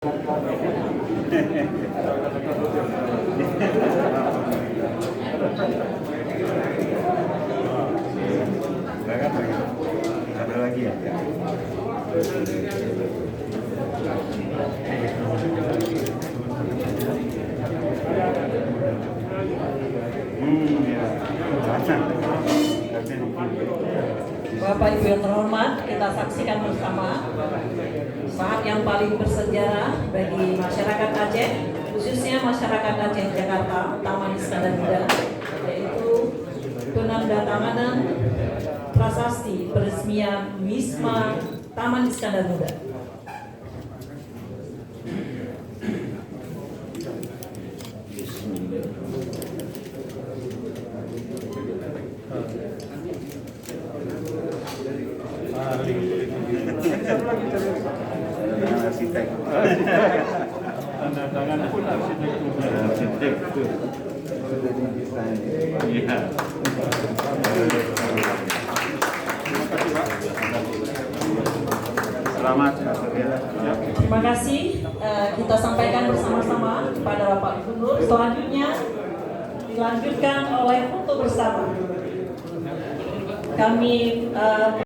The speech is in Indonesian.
Ada lagi ya? Bapak Ibu yang terhormat, kita saksikan bersama saat yang paling bersejarah bagi masyarakat Aceh, khususnya masyarakat Aceh Jakarta, Taman Iskandar Muda, yaitu penandatanganan prasasti peresmian Wisma Taman Iskandar Muda. Arsitek. Tanda tangan pun Arsitek tuh. Iya. Selamat. Terima kasih. Kita sampaikan bersama-sama kepada Bapak Gubernur. Selanjutnya dilanjutkan oleh foto bersama. Kami